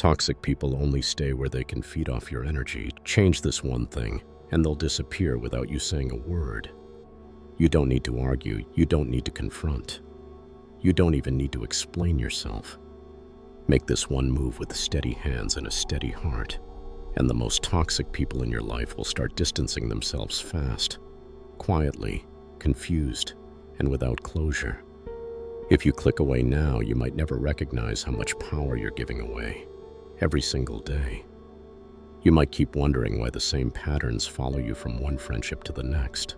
Toxic people only stay where they can feed off your energy. Change this one thing, and they'll disappear without you saying a word. You don't need to argue. You don't need to confront. You don't even need to explain yourself. Make this one move with steady hands and a steady heart, and the most toxic people in your life will start distancing themselves fast, quietly, confused, and without closure. If you click away now, you might never recognize how much power you're giving away every single day. You might keep wondering why the same patterns follow you from one friendship to the next,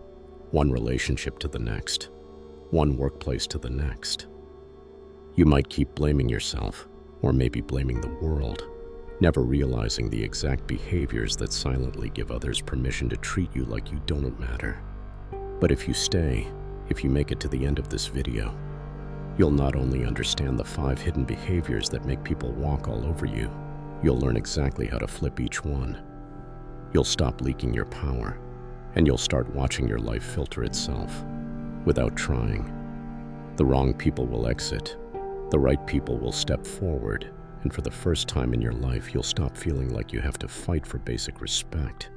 one relationship to the next, one workplace to the next. You might keep blaming yourself, or maybe blaming the world, never realizing the exact behaviors that silently give others permission to treat you like you don't matter. But if you stay, if you make it to the end of this video, you'll not only understand the 5 hidden behaviors that make people walk all over you, you'll learn exactly how to flip each one. You'll stop leaking your power, and you'll start watching your life filter itself without trying. The wrong people will exit. The right people will step forward, and for the first time in your life, you'll stop feeling like you have to fight for basic respect.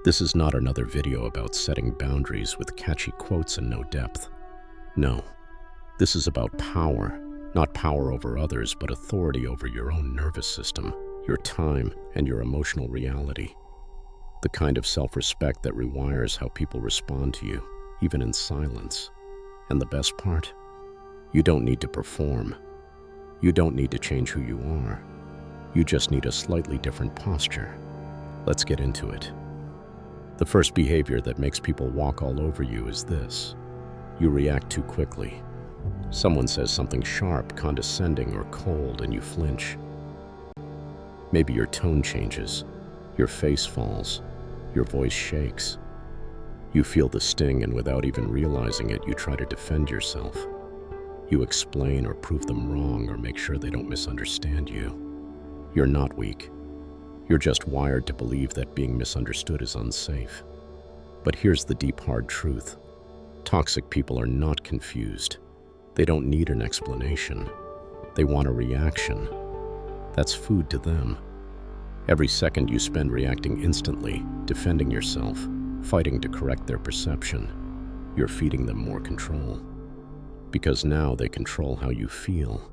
This is not another video about setting boundaries with catchy quotes and no depth. No, this is about power, not power over others, but authority over your own nervous system, your time, and your emotional reality. The kind of self-respect that rewires how people respond to you, even in silence. And the best part? You don't need to perform. You don't need to change who you are. You just need a slightly different posture. Let's get into it. The first behavior that makes people walk all over you is this. You react too quickly. Someone says something sharp, condescending, or cold, and you flinch. Maybe your tone changes, your face falls, your voice shakes. You feel the sting, and without even realizing it, you try to defend yourself. You explain or prove them wrong or make sure they don't misunderstand you. You're not weak. You're just wired to believe that being misunderstood is unsafe. But here's the deep, hard truth. Toxic people are not confused. They don't need an explanation. They want a reaction. That's food to them. Every second you spend reacting instantly, defending yourself, fighting to correct their perception, you're feeding them more control. Because now they control how you feel.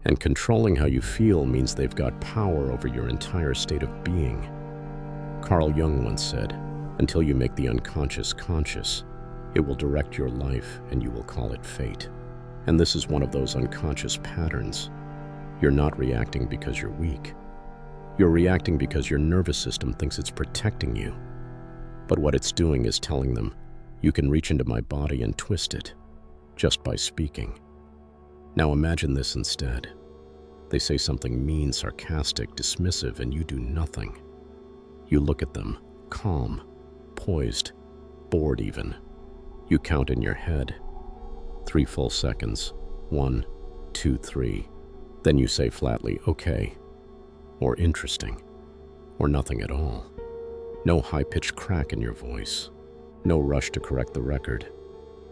And controlling how you feel means they've got power over your entire state of being. Carl Jung once said, "Until you make the unconscious conscious, it will direct your life and you will call it fate." And this is one of those unconscious patterns. You're not reacting because you're weak. You're reacting because your nervous system thinks it's protecting you. But what it's doing is telling them, you can reach into my body and twist it, just by speaking. Now imagine this instead. They say something mean, sarcastic, dismissive, and you do nothing. You look at them, calm, poised, bored even. You count in your head. 3 full seconds. 1, 2, 3. Then you say flatly, okay, or interesting, or nothing at all. No high-pitched crack in your voice. No rush to correct the record.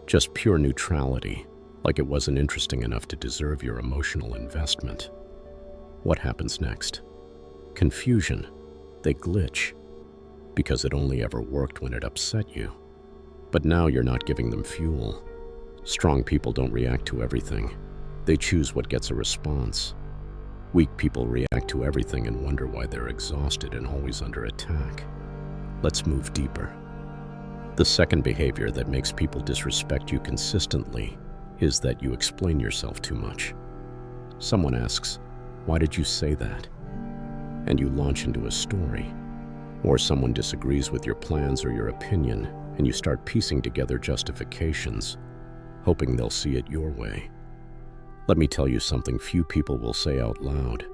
Just pure neutrality, like it wasn't interesting enough to deserve your emotional investment. What happens next? Confusion. They glitch, because it only ever worked when it upset you. But now you're not giving them fuel. Strong people don't react to everything. They choose what gets a response. Weak people react to everything and wonder why they're exhausted and always under attack. Let's move deeper. The second behavior that makes people disrespect you consistently is that you explain yourself too much. Someone asks, "Why did you say that?" And you launch into a story. Or someone disagrees with your plans or your opinion, and you start piecing together justifications, hoping they'll see it your way. Let me tell you something few people will say out loud.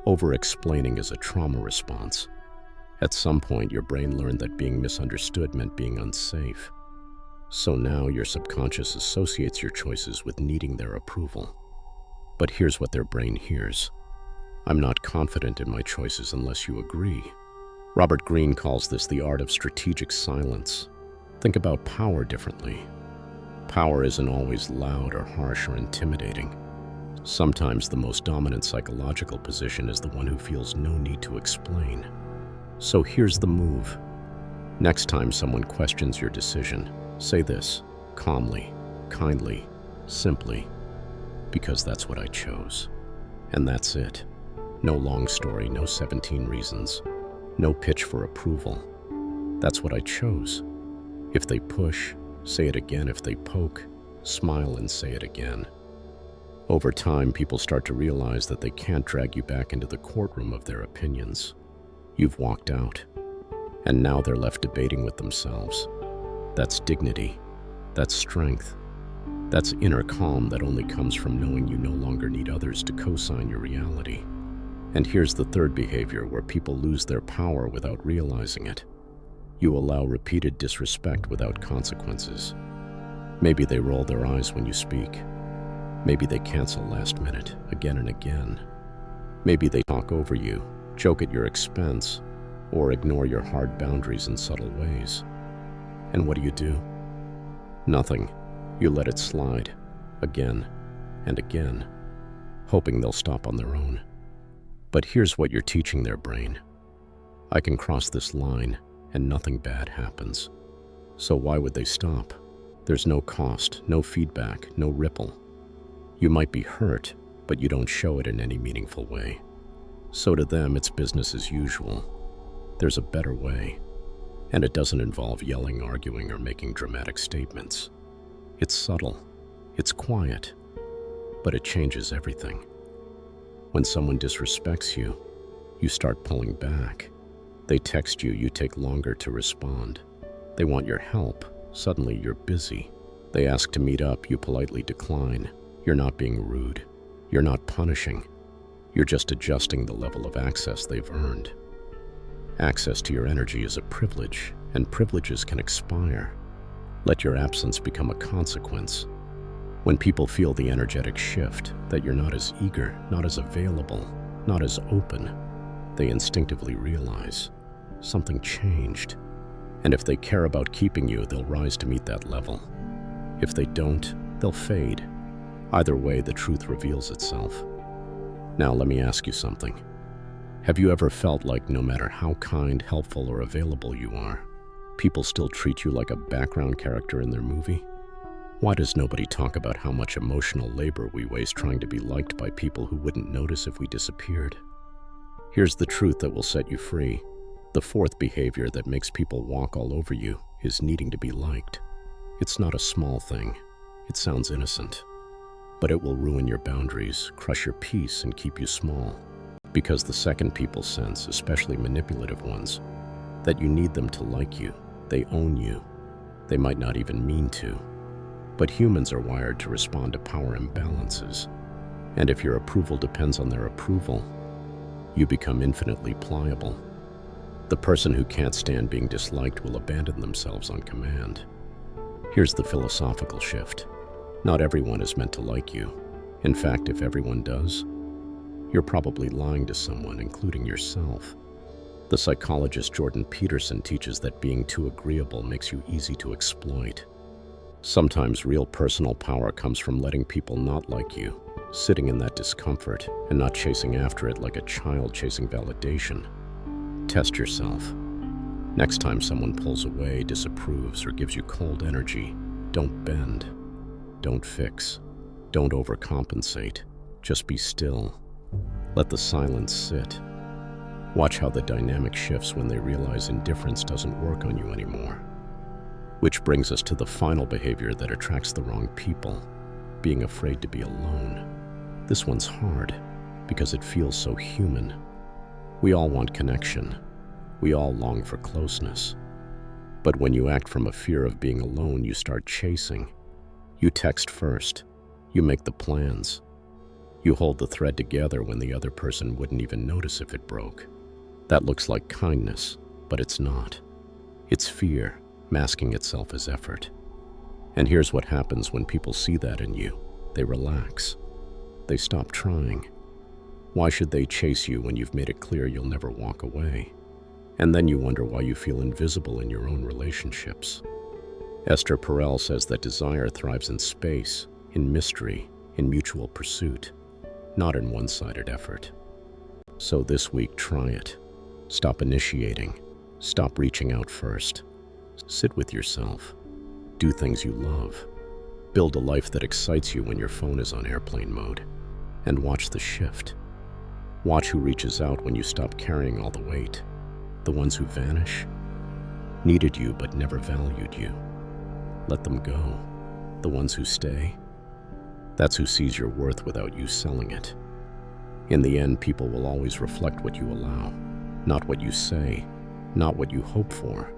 Over-explaining is a trauma response. At some point, your brain learned that being misunderstood meant being unsafe. So now your subconscious associates your choices with needing their approval. But here's what their brain hears. "I'm not confident in my choices unless you agree." Robert Greene calls this the art of strategic silence. Think about power differently. Power isn't always loud or harsh or intimidating. Sometimes the most dominant psychological position is the one who feels no need to explain. So here's the move. Next time someone questions your decision, say this calmly, kindly, simply, because that's what I chose. And that's it. No long story, no 17 reasons, no pitch for approval. That's what I chose. If they push, say it again. If they poke, smile and say it again. Over time, people start to realize that they can't drag you back into the courtroom of their opinions. You've walked out, and now they're left debating with themselves. That's dignity. That's strength. That's inner calm that only comes from knowing you no longer need others to co-sign your reality. And here's the third behavior where people lose their power without realizing it. You allow repeated disrespect without consequences. Maybe they roll their eyes when you speak. Maybe they cancel last minute, again and again. Maybe they talk over you, joke at your expense, or ignore your hard boundaries in subtle ways. And what do? Nothing. You let it slide, again and again, hoping they'll stop on their own. But here's what you're teaching their brain. I can cross this line and nothing bad happens. So why would they stop? There's no cost, no feedback, no ripple. You might be hurt, but you don't show it in any meaningful way. So to them, it's business as usual. There's a better way, and it doesn't involve yelling, arguing, or making dramatic statements. It's subtle, it's quiet, but it changes everything. When someone disrespects you, you start pulling back. They text you, you take longer to respond. They want your help, suddenly you're busy. They ask to meet up, you politely decline. You're not being rude. You're not punishing. You're just adjusting the level of access they've earned. Access to your energy is a privilege, and privileges can expire. Let your absence become a consequence. When people feel the energetic shift, that you're not as eager, not as available, not as open, they instinctively realize something changed. And if they care about keeping you, they'll rise to meet that level. If they don't, they'll fade. Either way, the truth reveals itself. Now, let me ask you something. Have you ever felt like no matter how kind, helpful, or available you are, people still treat you like a background character in their movie? Why does nobody talk about how much emotional labor we waste trying to be liked by people who wouldn't notice if we disappeared? Here's the truth that will set you free. The fourth behavior that makes people walk all over you is needing to be liked. It's not a small thing. It sounds innocent. But it will ruin your boundaries, crush your peace, and keep you small. Because the second people sense, especially manipulative ones, that you need them to like you. They own you. They might not even mean to. But humans are wired to respond to power imbalances. And if your approval depends on their approval, you become infinitely pliable. The person who can't stand being disliked will abandon themselves on command. Here's the philosophical shift. Not everyone is meant to like you. In fact, if everyone does, you're probably lying to someone, including yourself. The psychologist Jordan Peterson teaches that being too agreeable makes you easy to exploit. Sometimes real personal power comes from letting people not like you, sitting in that discomfort, and not chasing after it like a child chasing validation. Test yourself. Next time someone pulls away, disapproves, or gives you cold energy, don't bend. Don't fix. Don't overcompensate. Just be still. Let the silence sit. Watch how the dynamic shifts when they realize indifference doesn't work on you anymore. Which brings us to the final behavior that attracts the wrong people, being afraid to be alone. This one's hard because it feels so human. We all want connection. We all long for closeness. But when you act from a fear of being alone, you start chasing. You text first. You make the plans. You hold the thread together when the other person wouldn't even notice if it broke. That looks like kindness, but it's not. It's fear, masking itself as effort. And here's what happens when people see that in you. They relax. They stop trying. Why should they chase you when you've made it clear you'll never walk away? And then you wonder why you feel invisible in your own relationships. Esther Perel says that desire thrives in space, in mystery, in mutual pursuit. not in one-sided effort. So this week, try it. Stop initiating. Stop reaching out first. Sit with yourself. Do things you love. Build a life that excites you when your phone is on airplane mode. And watch the shift. Watch who reaches out when you stop carrying all the weight. The ones who vanish, needed you but never valued you. Let them go. The ones who stay, that's who sees your worth without you selling it. In the end, people will always reflect what you allow, not what you say, not what you hope for,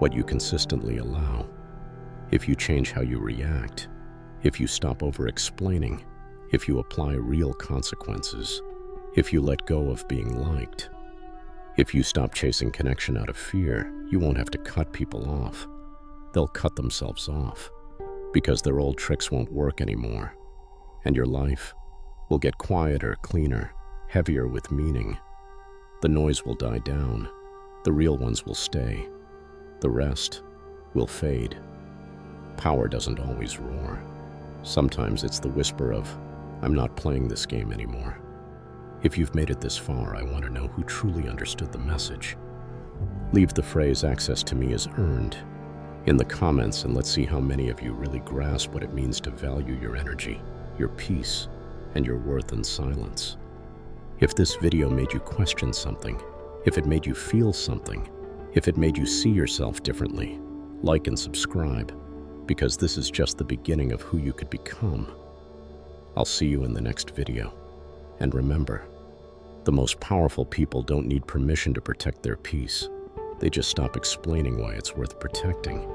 what you consistently allow. If you change how you react, if you stop over-explaining, if you apply real consequences, if you let go of being liked, if you stop chasing connection out of fear, you won't have to cut people off. They'll cut themselves off because their old tricks won't work anymore. And your life will get quieter, cleaner, heavier with meaning. The noise will die down. The real ones will stay. The rest will fade. Power doesn't always roar. Sometimes it's the whisper of, "I'm not playing this game anymore." If you've made it this far, I want to know who truly understood the message. Leave the phrase "access to me is earned" in the comments, and let's see how many of you really grasp what it means to value your energy, your peace, and your worth in silence. If this video made you question something, if it made you feel something, if it made you see yourself differently, like and subscribe, because this is just the beginning of who you could become. I'll see you in the next video. And remember, the most powerful people don't need permission to protect their peace. They just stop explaining why it's worth protecting.